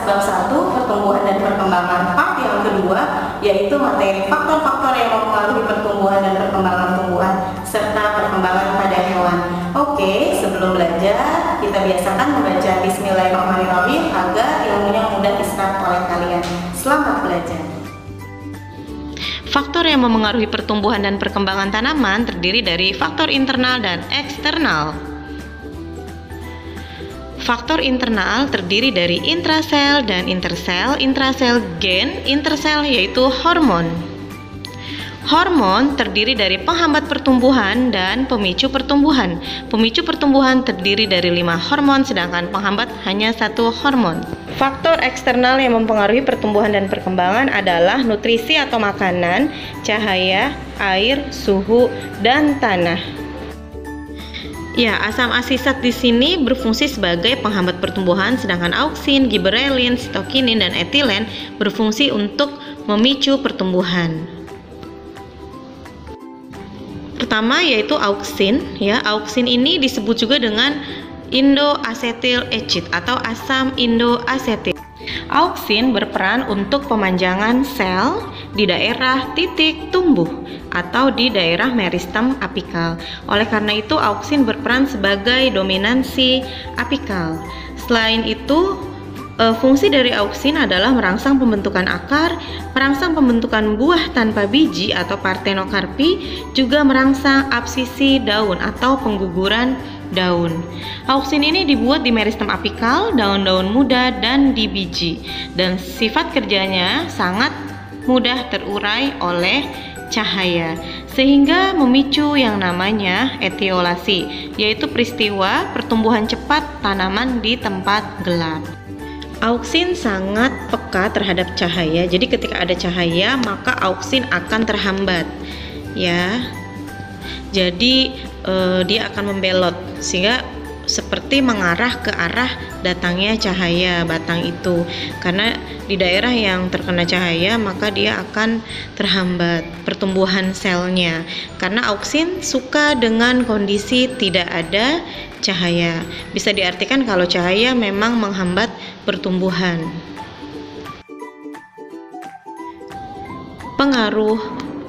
bab 1 pertumbuhan dan perkembangan part yang kedua, yaitu materi faktor-faktor yang mempengaruhi pertumbuhan dan perkembangan tumbuhan serta perkembangan pada hewan. Oke, sebelum belajar kita biasakan membaca Bismillahirrahmanirrahim agar ilmunya mudah diserap oleh kalian. Selamat belajar. Faktor yang memengaruhi pertumbuhan dan perkembangan tanaman terdiri dari faktor internal dan eksternal. Faktor internal terdiri dari intrasel dan intersel. Intrasel gen, intersel yaitu hormon. Hormon terdiri dari penghambat pertumbuhan dan pemicu pertumbuhan. Pemicu pertumbuhan terdiri dari 5 hormon, sedangkan penghambat hanya 1 hormon. Faktor eksternal yang mempengaruhi pertumbuhan dan perkembangan adalah nutrisi atau makanan, cahaya, air, suhu, dan tanah. Ya, asam asisat di sini berfungsi sebagai penghambat pertumbuhan, sedangkan auksin, giberelin, sitokinin, dan etilen berfungsi untuk memicu pertumbuhan. Pertama yaitu auksin. Ya, auksin ini disebut juga dengan indoacetyl ecit atau asam indoasetil. Auksin berperan untuk pemanjangan sel di daerah titik tumbuh atau di daerah meristem apikal. Oleh karena itu, auksin berperan sebagai dominansi apikal. Selain itu, fungsi dari auksin adalah merangsang pembentukan akar, merangsang pembentukan buah tanpa biji atau partenokarpi, juga merangsang absisi daun atau pengguguran daun. Auksin ini dibuat di meristem apikal, daun-daun muda, dan di biji. Dan sifat kerjanya sangat mudah terurai oleh cahaya, sehingga memicu yang namanya etiolasi, yaitu peristiwa pertumbuhan cepat tanaman di tempat gelap. Auksin sangat peka terhadap cahaya, jadi ketika ada cahaya maka auksin akan terhambat, ya. Jadi dia akan membelot sehingga seperti mengarah ke arah datangnya cahaya batang itu. Karena di daerah yang terkena cahaya maka dia akan terhambat pertumbuhan selnya. Karena auksin suka dengan kondisi tidak ada cahaya. Bisa diartikan kalau cahaya memang menghambat pertumbuhan. Pengaruh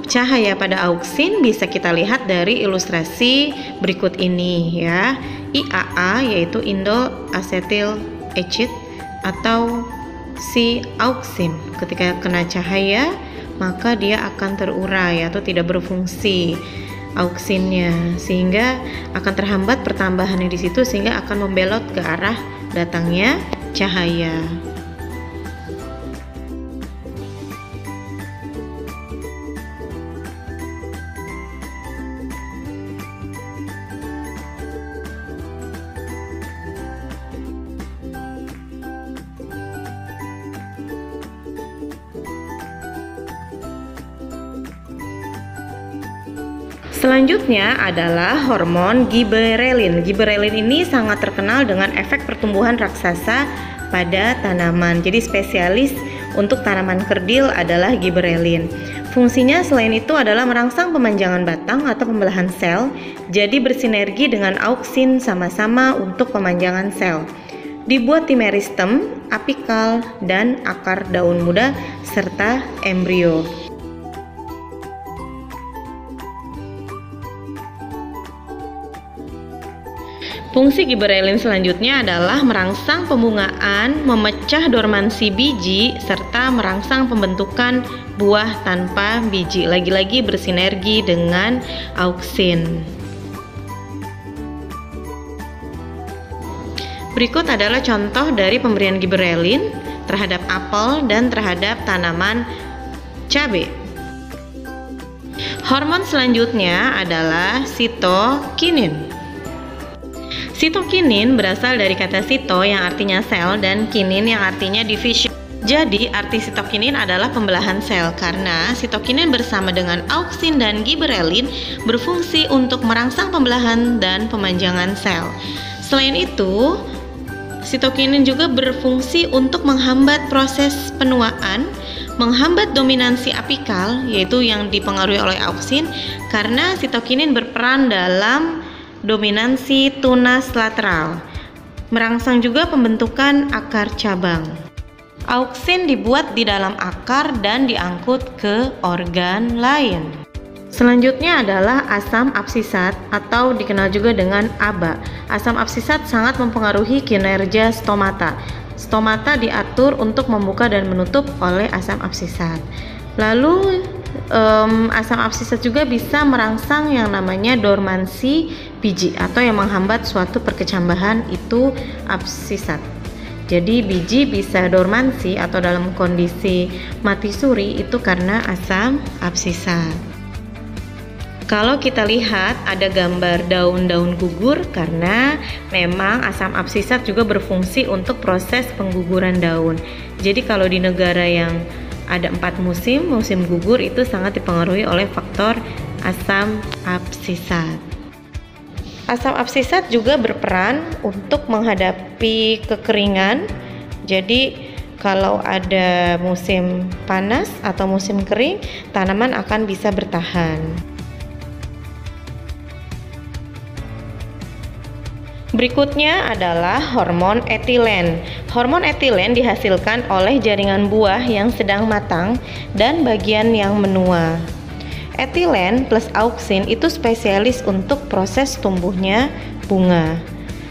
cahaya pada auksin bisa kita lihat dari ilustrasi berikut ini, ya. IAA yaitu indoacetyl ecit atau si auksin. Ketika kena cahaya maka dia akan terurai atau tidak berfungsi auksinnya, sehingga akan terhambat pertambahannya di situ, sehingga akan membelot ke arah datangnya cahaya. Selanjutnya adalah hormon giberelin. Giberelin ini sangat terkenal dengan efek pertumbuhan raksasa pada tanaman. Jadi spesialis untuk tanaman kerdil adalah giberelin. Fungsinya selain itu adalah merangsang pemanjangan batang atau pembelahan sel. Jadi bersinergi dengan auksin sama-sama untuk pemanjangan sel. Dibuat di meristem, apikal, dan akar daun muda serta embrio. Fungsi giberelin selanjutnya adalah merangsang pembungaan, memecah dormansi biji, serta merangsang pembentukan buah tanpa biji. Lagi-lagi bersinergi dengan auksin. Berikut adalah contoh dari pemberian giberelin terhadap apel dan terhadap tanaman cabai. Hormon selanjutnya adalah sitokinin. Sitokinin berasal dari kata sito yang artinya sel dan kinin yang artinya division. Jadi arti sitokinin adalah pembelahan sel, karena sitokinin bersama dengan auksin dan giberelin berfungsi untuk merangsang pembelahan dan pemanjangan sel. Selain itu, sitokinin juga berfungsi untuk menghambat proses penuaan, menghambat dominansi apikal, yaitu yang dipengaruhi oleh auksin, karena sitokinin berperan dalam dominansi tunas lateral, merangsang juga pembentukan akar cabang. Auksin dibuat di dalam akar dan diangkut ke organ lain. Selanjutnya adalah asam absisat atau dikenal juga dengan ABA. Asam absisat sangat mempengaruhi kinerja stomata. Stomata diatur untuk membuka dan menutup oleh asam absisat. Lalu asam absisat juga bisa merangsang yang namanya dormansi biji atau yang menghambat suatu perkecambahan itu absisat. Jadi biji bisa dormansi atau dalam kondisi mati suri itu karena asam absisat. Kalau kita lihat ada gambar daun-daun gugur karena memang asam absisat juga berfungsi untuk proses pengguguran daun. Jadi kalau di negara yang ada 4 musim gugur itu sangat dipengaruhi oleh faktor asam absisat. Asam absisat juga berperan untuk menghadapi kekeringan. Jadi kalau ada musim panas atau musim kering, tanaman akan bisa bertahan. Berikutnya adalah hormon etilen. Hormon etilen dihasilkan oleh jaringan buah yang sedang matang dan bagian yang menua. Etilen plus auksin itu spesialis untuk proses tumbuhnya bunga.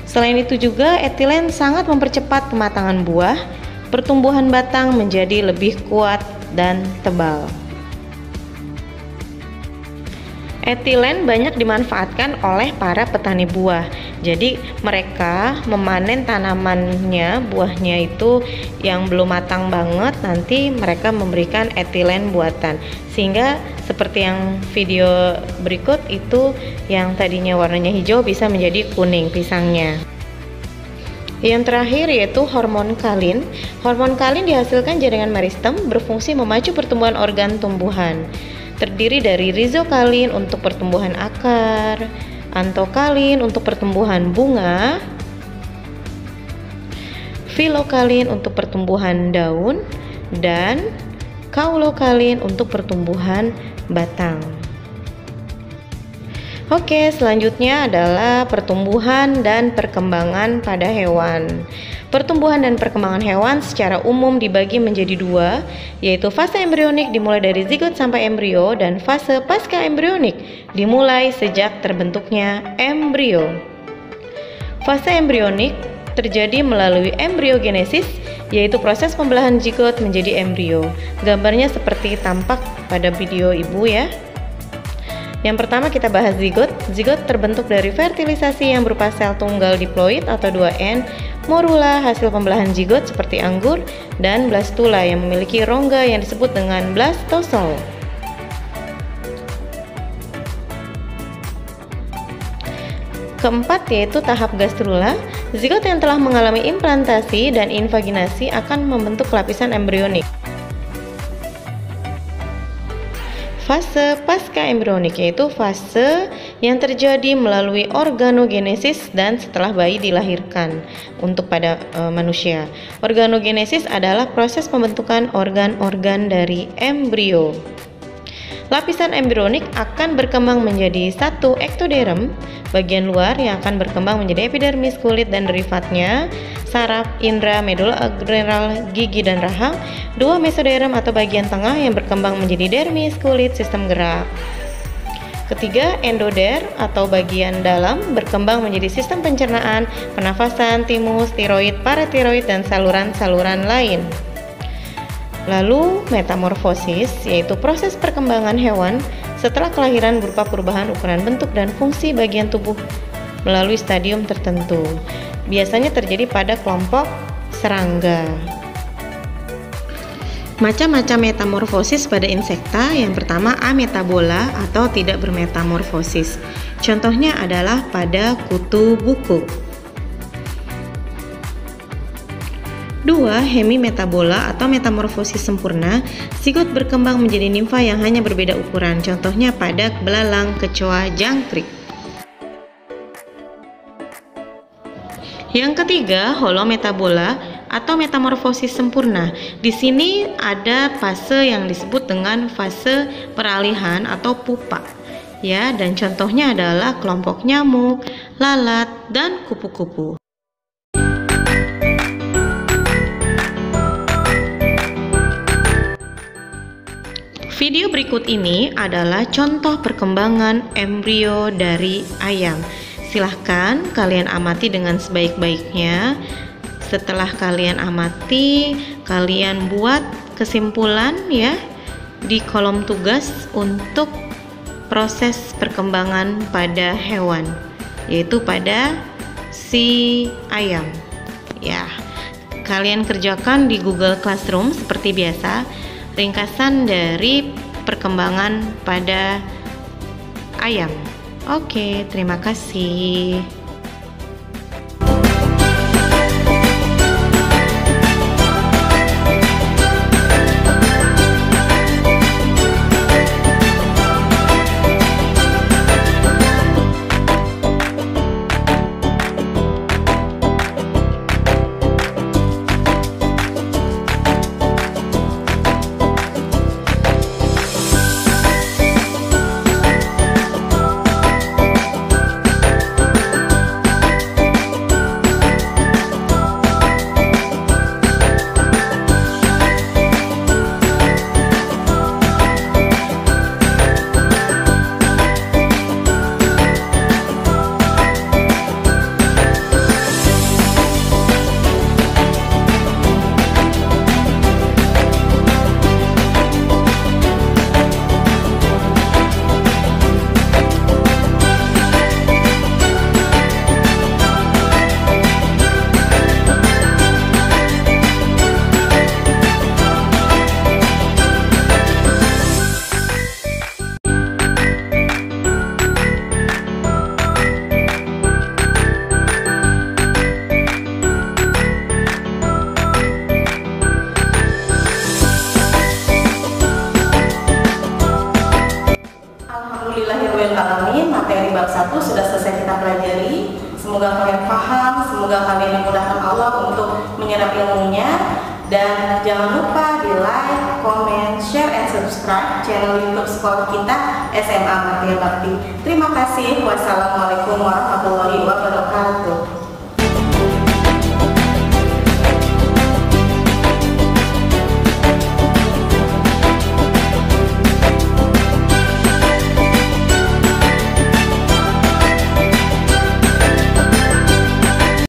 Selain itu juga etilen sangat mempercepat pematangan buah, pertumbuhan batang menjadi lebih kuat dan tebal. Etilen banyak dimanfaatkan oleh para petani buah. Jadi mereka memanen tanamannya, buahnya itu yang belum matang banget, nanti mereka memberikan etilen buatan. Sehingga seperti yang video berikut itu yang tadinya warnanya hijau bisa menjadi kuning pisangnya. Yang terakhir yaitu hormon kalin. Hormon kalin dihasilkan jaringan meristem, berfungsi memacu pertumbuhan organ tumbuhan. Terdiri dari rizokalin untuk pertumbuhan akar, antokalin untuk pertumbuhan bunga, filokalin untuk pertumbuhan daun, dan kaulokalin untuk pertumbuhan batang. Oke, selanjutnya adalah pertumbuhan dan perkembangan pada hewan. Pertumbuhan dan perkembangan hewan secara umum dibagi menjadi 2, yaitu fase embrionik dimulai dari zigot sampai embrio dan fase pasca embrionik dimulai sejak terbentuknya embrio. Fase embrionik terjadi melalui embriogenesis, yaitu proses pembelahan zigot menjadi embrio. Gambarnya seperti tampak pada video ibu ya. Yang pertama kita bahas zigot. Zigot terbentuk dari fertilisasi yang berupa sel tunggal diploid atau 2N, morula hasil pembelahan zigot seperti anggur, dan blastula yang memiliki rongga yang disebut dengan blastosol. Keempat yaitu tahap gastrula. Zigot yang telah mengalami implantasi dan invaginasi akan membentuk lapisan embrionik. Fase pasca embrionik yaitu fase yang terjadi melalui organogenesis dan setelah bayi dilahirkan untuk pada manusia. Organogenesis adalah proses pembentukan organ-organ dari embrio. Lapisan embrionik akan berkembang menjadi 1 ektoderm, bagian luar yang akan berkembang menjadi epidermis kulit dan derivatnya, saraf, indera, medula adrenal, gigi dan rahang, 2 mesoderm atau bagian tengah yang berkembang menjadi dermis kulit sistem gerak. Ketiga, endoder atau bagian dalam berkembang menjadi sistem pencernaan, pernafasan, timus, tiroid, paratiroid dan saluran-saluran lain. Lalu metamorfosis yaitu proses perkembangan hewan setelah kelahiran berupa perubahan ukuran bentuk dan fungsi bagian tubuh melalui stadium tertentu. Biasanya terjadi pada kelompok serangga. Macam-macam metamorfosis pada insekta. Yang pertama ametabola atau tidak bermetamorfosis. Contohnya adalah pada kutu buku. 2. Hemimetabola atau metamorfosis sempurna. Zigot berkembang menjadi nimfa yang hanya berbeda ukuran. Contohnya pada belalang, kecoa, jangkrik. Yang ketiga, holometabola atau metamorfosis sempurna. Di sini ada fase yang disebut dengan fase peralihan atau pupa. Ya, dan contohnya adalah kelompok nyamuk, lalat, dan kupu-kupu. Video berikut ini adalah contoh perkembangan embrio dari ayam. Silahkan kalian amati dengan sebaik-baiknya. Setelah kalian amati, kalian buat kesimpulan ya di kolom tugas untuk proses perkembangan pada hewan, yaitu pada si ayam. Ya, kalian kerjakan di Google Classroom seperti biasa. Ringkasan dari perkembangan pada ayam. Oke, terima kasih. Alhamdulillahirrahmanirrahim, materi bab 1 sudah selesai kita pelajari. Semoga kalian paham, semoga kalian dimudahkan Allah untuk menyerap ilmunya. Dan jangan lupa di like, comment, share, and subscribe channel YouTube sekolah kita SMA Martia Bakti. Terima kasih. Wassalamualaikum warahmatullahi wabarakatuh.